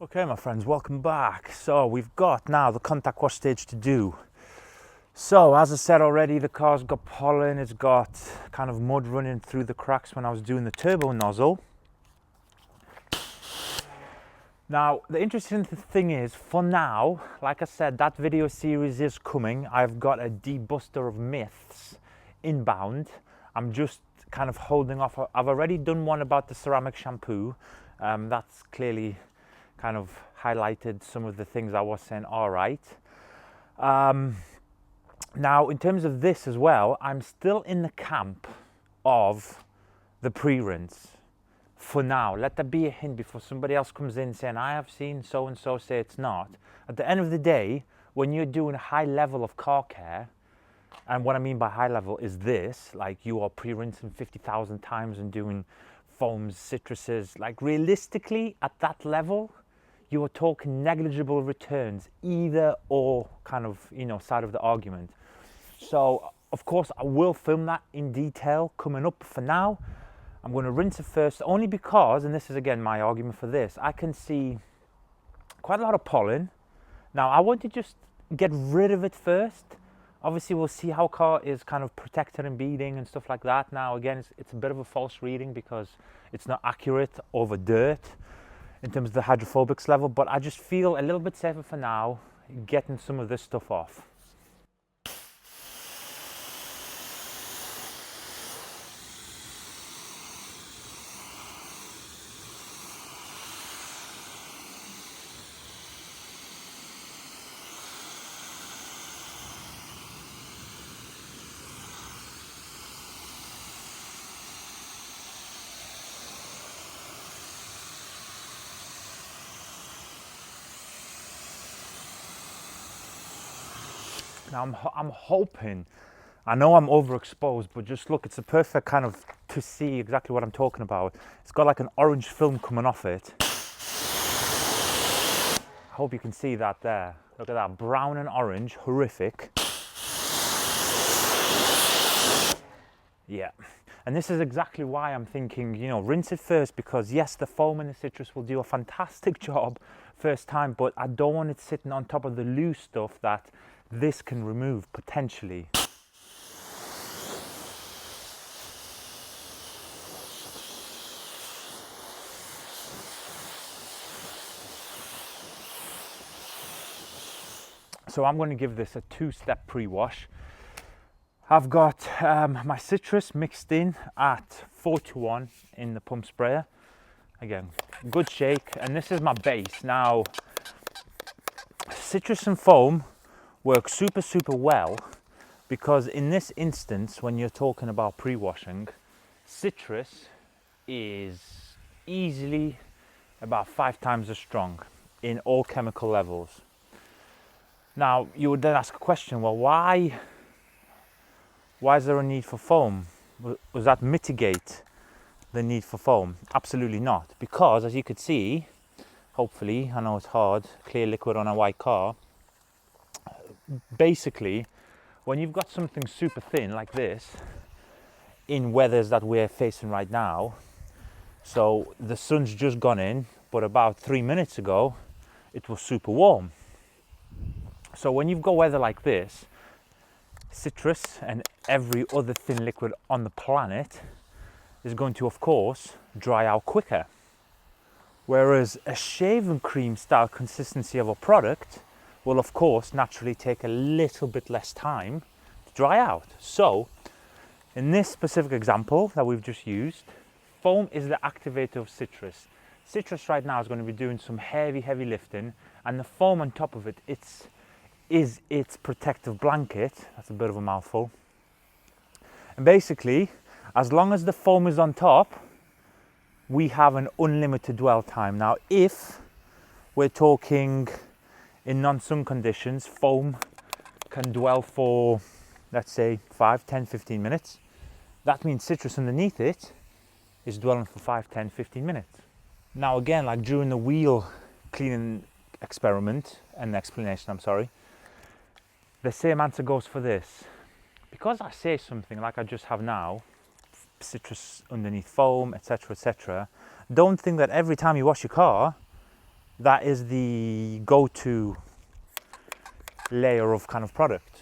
Okay, my friends, welcome back. So we've got now the contact wash stage to do. So as I said already, the car's got pollen, it's got kind of mud running through the cracks when I was doing the turbo nozzle. Now, the interesting thing is, for now, like I said, that video series is coming. I've got a debuster of myths inbound. I'm just kind of holding off. I've already done one about the ceramic shampoo. That's clearly kind of highlighted some of the things I was saying all right. Now, in terms of this as well, I'm still in the camp of the pre-rinse. For now, let that be a hint before somebody else comes in saying, I have seen so-and-so say it's not. At the end of the day, when you're doing a high level of car care, and what I mean by high level is this, like you are pre-rinsing 50,000 times and doing foams, citruses, like realistically at that level, you are talking negligible returns, either or kind of, side of the argument. So, of course, I will film that in detail coming up. For now, I'm going to rinse it first, only because, and this is again my argument for this, I can see quite a lot of pollen. Now, I want to just get rid of it first. Obviously, we'll see how car is kind of protected and beading and stuff like that. Now, again, it's a bit of a false reading because it's not accurate over dirt in terms of the hydrophobics level, but I just feel a little bit safer for now getting some of this stuff off. Now I'm hoping, I know I'm overexposed, but just look, it's a perfect kind of to see exactly what I'm talking about. It's got like an orange film coming off it. I hope you can see that there. Look at that, brown and orange, horrific. Yeah, and this is exactly why I'm thinking, rinse it first, because yes, the foam and the citrus will do a fantastic job first time, but I don't want it sitting on top of the loose stuff that this can remove potentially. So I'm going to give this a two-step pre-wash. I've got my citrus mixed in at 4:1 in the pump sprayer. Again, good shake, and this is my base. Now, citrus and foam work super well, because in this instance, when you're talking about pre-washing, citrus is easily about 5 times as strong in all chemical levels. Now, you would then ask a question, well, why is there a need for foam? Was that mitigate the need for foam? Absolutely not, because as you could see, hopefully, I know it's hard, clear liquid on a white car, basically, when you've got something super thin like this, in weathers that we're facing right now, so the sun's just gone in, but about 3 minutes ago, it was super warm. So when you've got weather like this, citrus and every other thin liquid on the planet is going to, of course, dry out quicker. Whereas a shaving cream style consistency of a product will, of course, naturally take a little bit less time to dry out. So, in this specific example that we've just used, foam is the activator of citrus. Citrus right now is going to be doing some heavy lifting, and the foam on top of it, is its protective blanket. That's a bit of a mouthful. And basically, as long as the foam is on top, we have an unlimited dwell time. Now, if we're talking in non-sun conditions, foam can dwell for, let's say, 5, 10, 15 minutes. That means citrus underneath it is dwelling for 5, 10, 15 minutes. Now again, like during the wheel cleaning experiment and explanation, I'm sorry, the same answer goes for this. Because I say something like I just have now, citrus underneath foam, etc., don't think that every time you wash your car, that is the go-to layer of kind of product.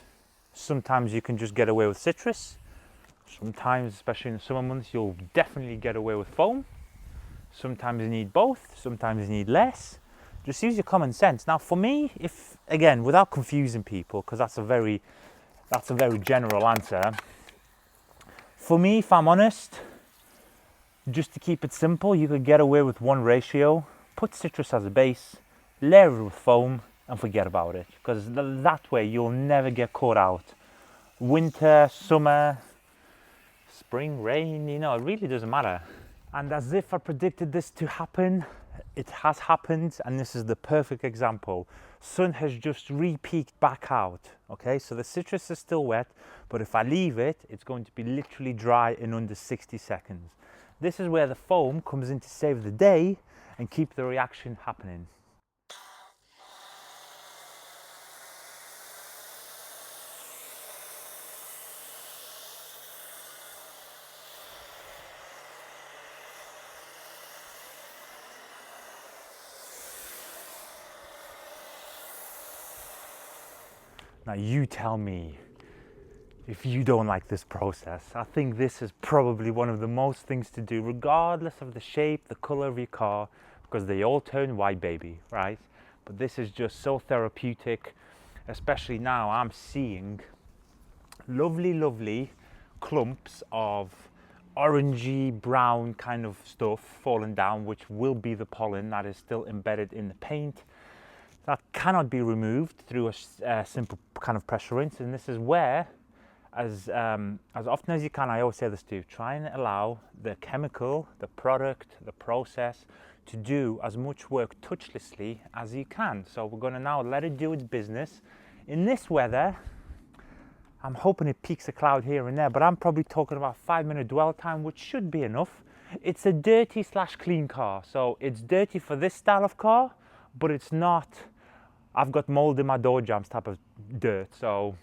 Sometimes you can just get away with citrus. Sometimes, especially in the summer months, you'll definitely get away with foam. Sometimes you need both, sometimes you need less. Just use your common sense. Now for me, if, again, without confusing people, because that's a very general answer. For me, if I'm honest, just to keep it simple, you could get away with one ratio, put citrus as a base, layer it with foam, and forget about it. Because that way you'll never get caught out. Winter, summer, spring, rain, you know, it really doesn't matter. And as if I predicted this to happen, it has happened, and this is the perfect example. Sun has just re-peaked back out, okay? So the citrus is still wet, but if I leave it, it's going to be literally dry in under 60 seconds. This is where the foam comes in to save the day and keep the reaction happening. Now you tell me if you don't like this process. I think this is probably one of the most things to do, regardless of the shape, the color of your car, because they all turn white, baby, right? But this is just so therapeutic, especially now I'm seeing lovely clumps of orangey brown kind of stuff falling down, which will be the pollen that is still embedded in the paint. That cannot be removed through a simple kind of pressure rinse, and this is where, as often as you can, I always say this too, try and allow the chemical, the product, the process to do as much work touchlessly as you can. So we're going to now let it do its business. In this weather, I'm hoping it peaks a cloud here and there, but I'm probably talking about 5-minute dwell time, which should be enough. It's a dirty / clean car, so it's dirty for this style of car, but it's not, I've got mold in my door jambs type of dirt. So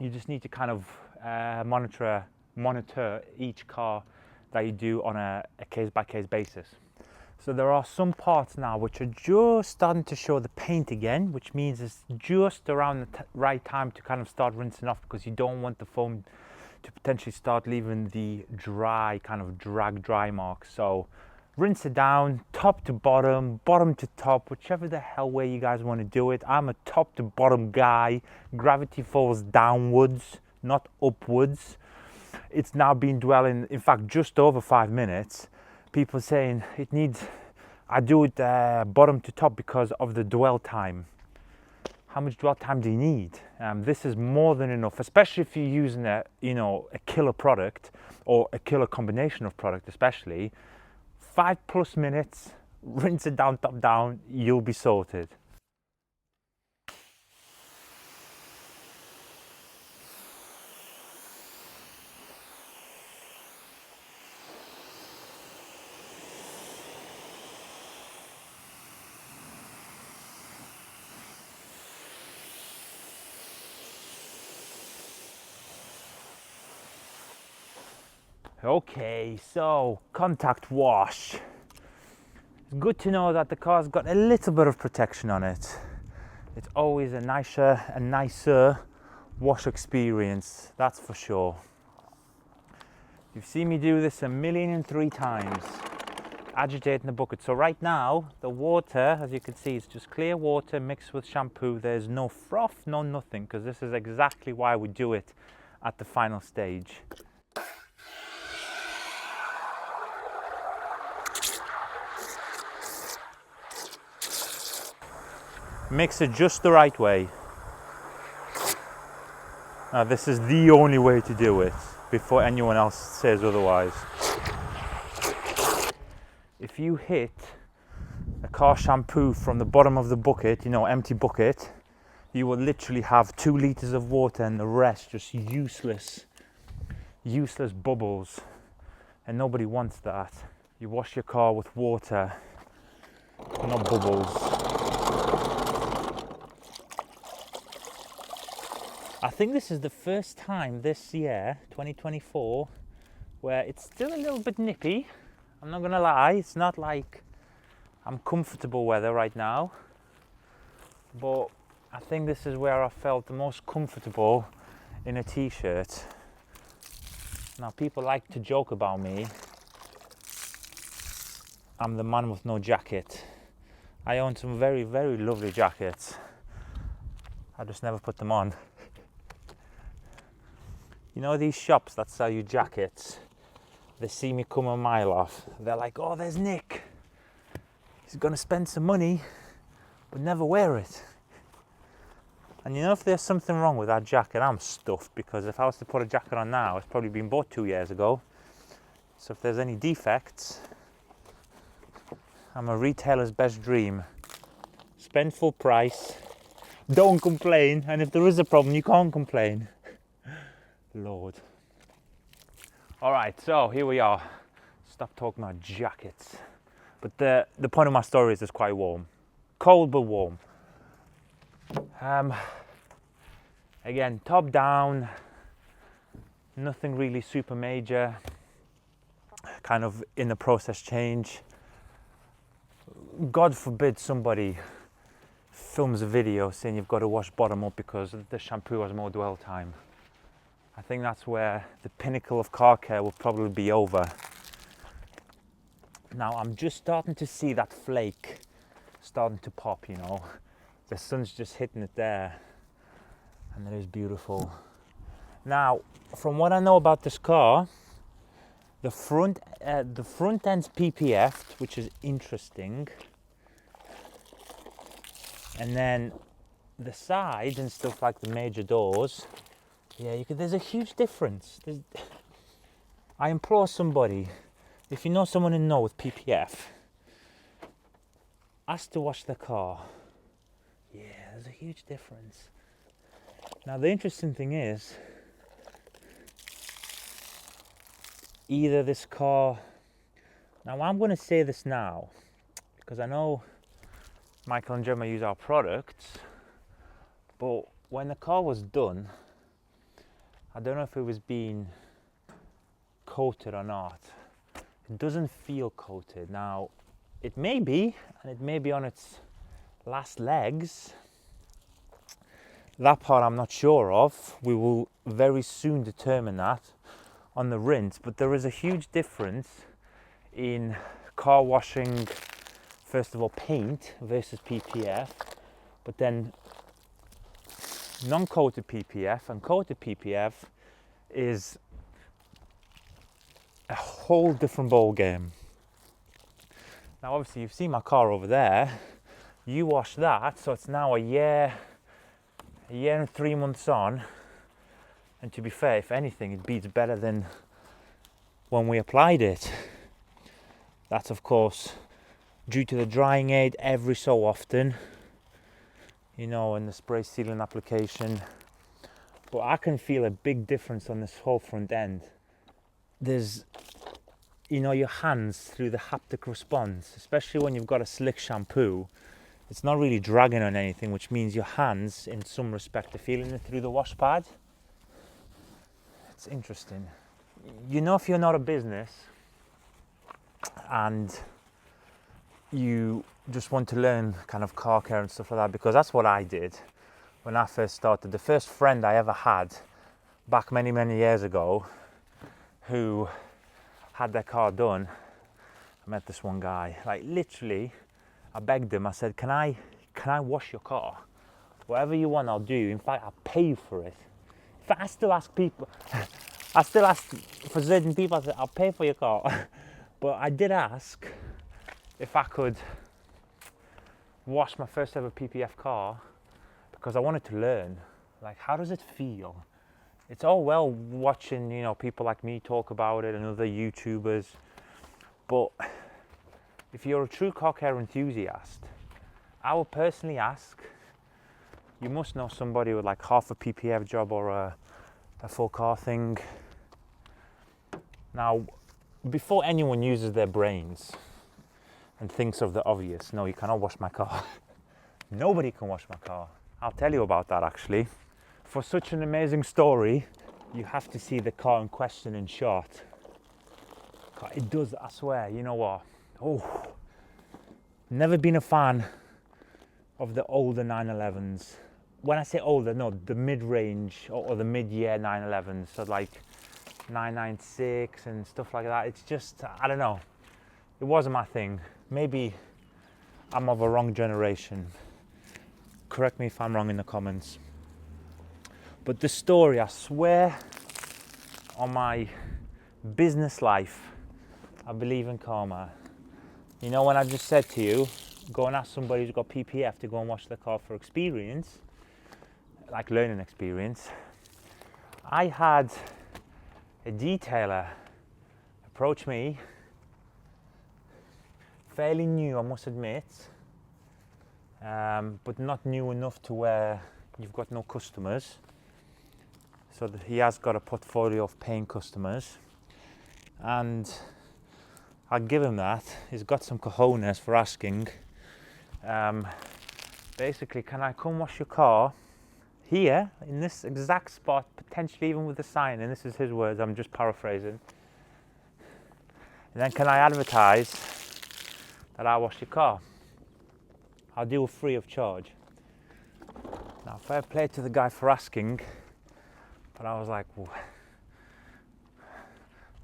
you just need to kind of monitor each car that you do on a case-by-case basis. So there are some parts now which are just starting to show the paint again, which means it's just around the right time to kind of start rinsing off, because you don't want the foam to potentially start leaving the dry, kind of drag dry marks. So rinse it down, top to bottom, bottom to top, whichever the hell way you guys want to do it. I'm a top to bottom guy. Gravity falls downwards, not upwards. It's now been dwelling, in fact, just over 5 minutes. People saying it needs, I do it bottom to top because of the dwell time. How much dwell time do you need? This is more than enough, especially if you're using a killer product or a killer combination of product, especially. 5+ minutes, rinse it down, top down, you'll be sorted. Okay, so contact wash. It's good to know that the car's got a little bit of protection on it. It's always a nicer wash experience, that's for sure. You've seen me do this 1,000,003 times, agitating the bucket. So right now, the water, as you can see, is just clear water mixed with shampoo. There's no froth, no nothing, because this is exactly why we do it at the final stage. Mix it just the right way. Now this is the only way to do it before anyone else says otherwise. If you hit a car shampoo from the bottom of the bucket, empty bucket, you will literally have 2 liters of water and the rest just useless bubbles, and nobody wants that. You wash your car with water, not bubbles. I think this is the first time this year, 2024, where it's still a little bit nippy. I'm not gonna lie, it's not like I'm comfortable weather right now, but I think this is where I felt the most comfortable in a t-shirt. Now people like to joke about me. I'm the man with no jacket. I own some very, very lovely jackets. I just never put them on. You know these shops that sell you jackets? They see me come a mile off. They're like, oh, there's Nick. He's gonna spend some money, but never wear it. And you know, if there's something wrong with that jacket, I'm stuffed, because if I was to put a jacket on now, it's probably been bought 2 years ago. So if there's any defects, I'm a retailer's best dream. Spend full price, don't complain, and if there is a problem, you can't complain. Lord. All right, so here we are. Stop talking about jackets. But the point of my story is it's quite warm. Cold but warm. Again, top down, nothing really super major, kind of in the process change. God forbid somebody films a video saying you've got to wash bottom up because the shampoo has more dwell time. I think that's where the pinnacle of car care will probably be over. Now I'm just starting to see that flake starting to pop, you know. The sun's just hitting it there, and it is beautiful. Now, from what I know about this car, the front end's PPF'd, which is interesting, and then the sides and stuff like the major doors, yeah, there's a huge difference. I implore somebody, if you know someone in know with PPF, ask to wash their car. Yeah, there's a huge difference. Now the interesting thing is, either this car, now I'm going to say this now, because I know Michael and Gemma use our products, but when the car was done, I don't know if it was being coated or not. It doesn't feel coated. Now, it may be, and it may be on its last legs. That part I'm not sure of. We will very soon determine that on the rinse, but there is a huge difference in car washing, first of all, paint versus PPF, but then non-coated PPF and coated PPF is a whole different ball game. Now obviously you've seen my car over there. You wash that, so it's now a year and 3 months on, and to be fair, if anything, it beats better than when we applied it. That's of course due to the drying aid every so often, you know, and the spray sealant application. But I can feel a big difference on this whole front end. There's, you know, your hands through the haptic response, especially when you've got a slick shampoo, it's not really dragging on anything, which means your hands in some respect are feeling it through the wash pad. It's interesting. You know, if you're not a business and you just want to learn kind of car care and stuff like that, because that's what I did when I first started. The first friend I ever had back many years ago who had their car done, I met this one guy, like literally I begged him, I said, can I wash your car? Whatever you want, I'll do. In fact, I'll pay you for it. In fact, I still ask people, I still ask for certain people, I said, I'll pay for your car. But I did ask if I could wash my first ever PPF car, because I wanted to learn, like, how does it feel? It's all well watching, you know, people like me talk about it and other YouTubers, but if you're a true car care enthusiast, I would personally ask, you must know somebody with like half a PPF job or a full car thing. Now, before anyone uses their brains and thinks of the obvious, no, you cannot wash my car. Nobody can wash my car. I'll tell you about that actually. For such an amazing story, you have to see the car in question in short. It does, I swear, you know what? Oh, Never been a fan of the older 911s. When I say older, no, the mid-range or the mid-year 911s, so like 996 and stuff like that. It's just, I don't know, it wasn't my thing. Maybe I'm of a wrong generation. Correct me if I'm wrong in the comments. But the story, I swear on my business life, I believe in karma. You know, when I just said to you, go and ask somebody who's got PPF to go and wash the car for experience, like learning experience. I had a detailer approach me, fairly new, I must admit, but not new enough to where you've got no customers. So that he has got a portfolio of paying customers, and I'll give him that. He's got some cojones for asking. Basically, can I come wash your car here in this exact spot, potentially even with a sign? And this is his words, I'm just paraphrasing. And then can I advertise that I wash your car? I'll do it free of charge. Now, fair play to the guy for asking, but I was like, well,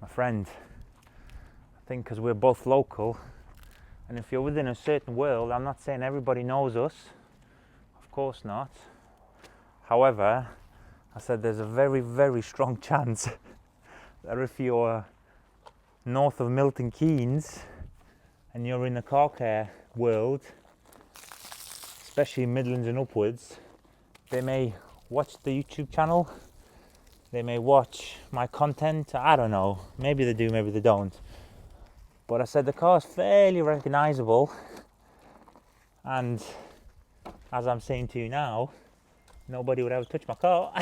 my friend, I think because we're both local, and if you're within a certain world, I'm not saying everybody knows us, of course not. However, I said there's a very, very strong chance that if you're north of Milton Keynes and you're in the car care world, especially Midlands and upwards, they may watch the YouTube channel, they may watch my content, I don't know, maybe they do, maybe they don't. But I said the car's fairly recognisable, and as I'm saying to you now, nobody would ever touch my car.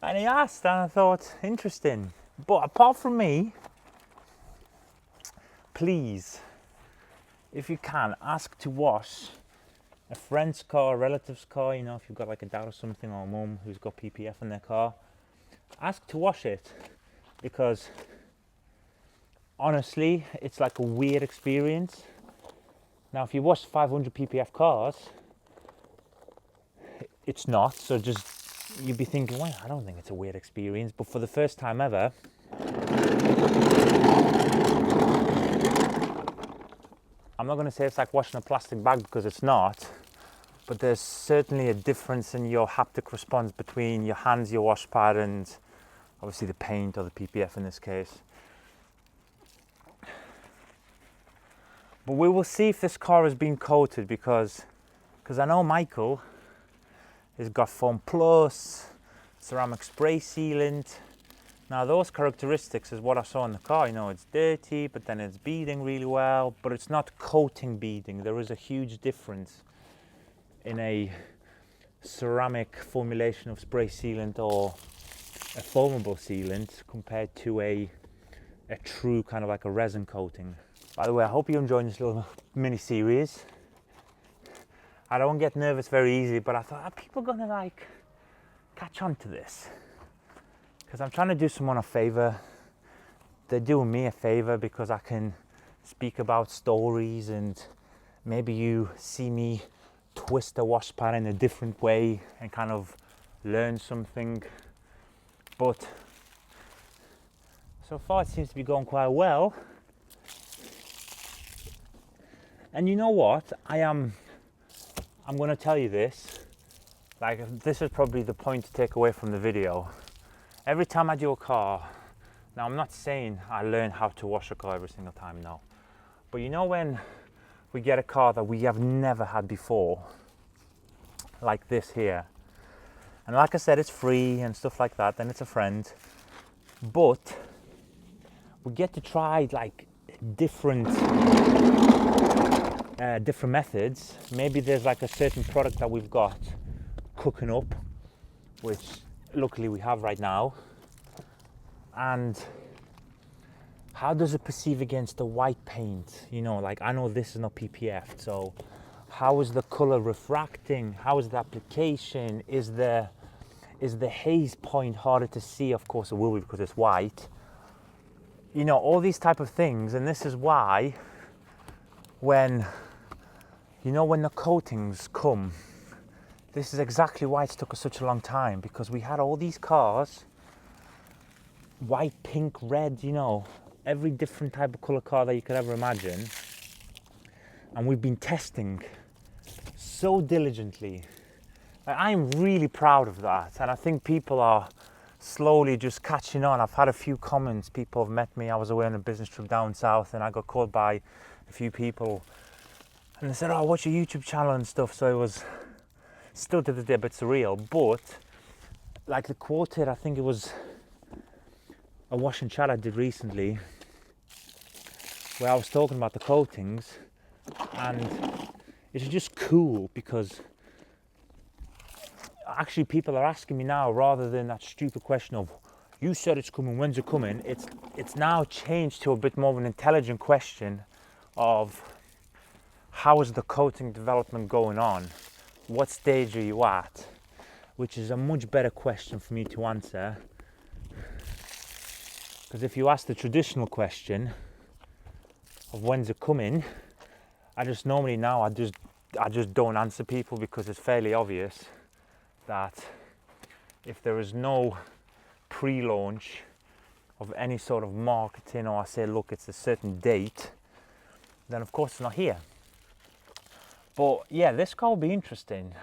And he asked, and I thought, interesting. But apart from me, please, if you can, ask to wash a friend's car, a relative's car, you know, if you've got like a dad or something, or a mum who's got PPF in their car, ask to wash it, because honestly, it's like a weird experience. Now, if you wash 500 PPF cars, it's not, so just, you'd be thinking, well, I don't think it's a weird experience, but for the first time ever, I'm not going to say it's like washing a plastic bag, because it's not, but there's certainly a difference in your haptic response between your hands, your wash pad, and obviously the paint or the PPF in this case. But we will see if this car has been coated, because I know Michael has got Foam Plus, ceramic spray sealant. Now those characteristics is what I saw in the car. You know, it's dirty, but then it's beading really well, but it's not coating beading. There is a huge difference in a ceramic formulation of spray sealant or a foamable sealant compared to a true kind of like a resin coating. By the way, I hope you're enjoying this little mini series. I don't get nervous very easily, but I thought, are people gonna like catch on to this? Because I'm trying to do someone a favor. They're doing me a favor, because I can speak about stories, and maybe you see me twist a wash pan in a different way and kind of learn something. But so far it seems to be going quite well. And you know what? I'm going to tell you this. Like, this is probably the point to take away from the video. Every time I do a car, now I'm not saying I learn how to wash a car every single time, no. But you know when we get a car that we have never had before, like this here, and like I said, it's free and stuff like that, then it's a friend, but we get to try like different methods. Maybe there's like a certain product that we've got cooking up, which luckily we have right now, and how does it perceive against the white paint? You know, like, I know this is not PPF, so how is the color refracting? How is the application? Is the haze point harder to see? Of course it will be, because it's white. You know, all these type of things. And this is why when you know, when the coatings come, this is exactly why it's took us such a long time, because we had all these cars, white, pink, red, you know, every different type of colour car that you could ever imagine. And we've been testing so diligently. I'm really proud of that, and I think people are slowly just catching on. I've had a few comments, people have met me, I was away on a business trip down south and I got called by a few people and they said, oh, what's your YouTube channel and stuff. So it was still to this day a bit surreal, but like the quoted, I think it was a wash and chat I did recently where I was talking about the coatings, and it's just cool because actually people are asking me now, rather than that stupid question of you said it's coming, when's it coming, it's now changed to a bit more of an intelligent question of how is the coating development going on, what stage are you at, which is a much better question for me to answer, because if you ask the traditional question of when's it coming, I just normally now I just don't answer people, because it's fairly obvious that if there is no pre-launch of any sort of marketing, or I say look it's a certain date, then of course it's not here. But yeah, this car will be interesting.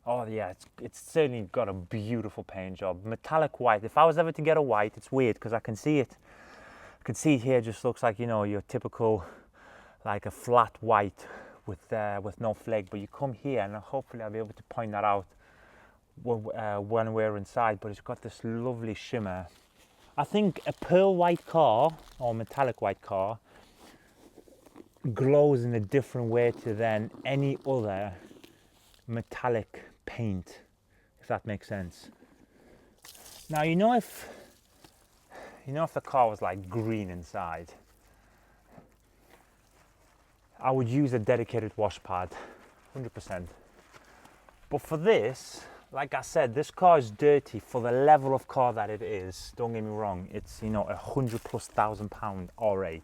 Oh yeah, it's certainly got a beautiful paint job, metallic white. If I was ever to get a white, it's weird because I can see it here, it just looks like, you know, your typical like a flat white with no flake, but you come here and hopefully I'll be able to point that out when we're inside. But it's got this lovely shimmer. I think a pearl white car or metallic white car glows in a different way to than any other metallic paint, if that makes sense. Now you know if the car was like green inside, I would use a dedicated wash pad, 100%. But for this, like I said, this car is dirty for the level of car that it is. Don't get me wrong, it's, you know, £100,000+ R8.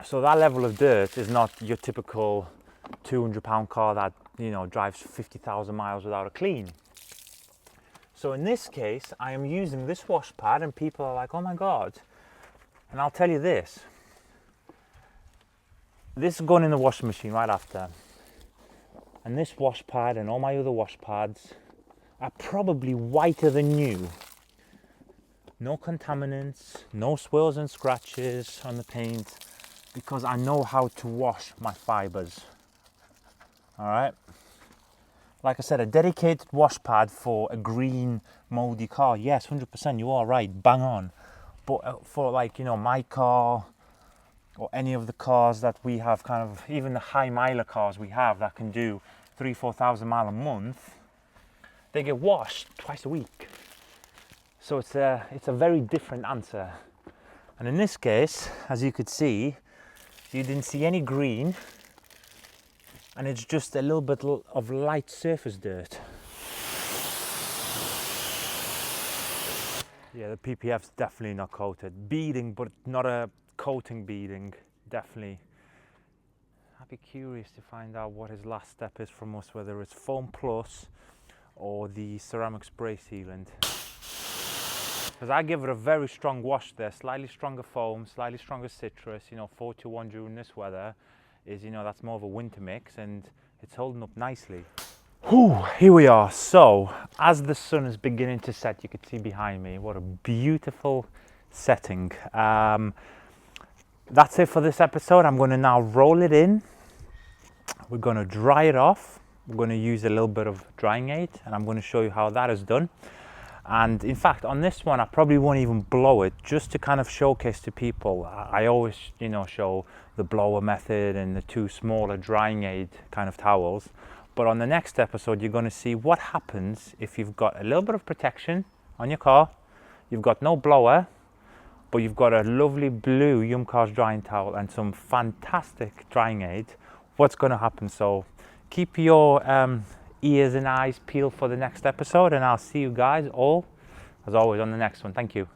So that level of dirt is not your typical £200 car that, you know, drives 50,000 miles without a clean. So in this case, I am using this wash pad and people are like, oh my God. And I'll tell you this is going in the washing machine right after. And this wash pad and all my other wash pads are probably whiter than new. No contaminants, no swirls and scratches on the paint, because I know how to wash my fibers. All right. Like I said, a dedicated wash pad for a green moldy car. Yes, 100%, you are right, bang on. But for, like, you know, my car or any of the cars that we have, kind of even the high miler cars we have that can do 3,000-4,000 miles a month, they get washed twice a week. So it's a very different answer. And in this case, as you could see, you didn't see any green, and it's just a little bit of light surface dirt. Yeah, the PPF's definitely not coated. Beading, but not a coating beading, definitely. I'd be curious to find out what his last step is from us, whether it's Foam Plus or the ceramic spray sealant. Because I give it a very strong wash there, slightly stronger foam, slightly stronger citrus, you know, 4-1 during this weather is, you know, that's more of a winter mix, and it's holding up nicely. Whew, here we are. So, as the sun is beginning to set, you can see behind me, what a beautiful setting. That's it for this episode. I'm going to now roll it in. We're going to dry it off. We're going to use a little bit of drying aid, and I'm going to show you how that is done. And in fact, on this one, I probably won't even blow it, just to kind of showcase to people. I always, you know, show the blower method and the two smaller drying aid kind of towels. But on the next episode, you're going to see what happens if you've got a little bit of protection on your car, you've got no blower, but you've got a lovely blue YumCars drying towel and some fantastic drying aid. What's going to happen? So keep your ears and eyes peeled for the next episode, and I'll see you guys all, as always, on the next one. Thank you.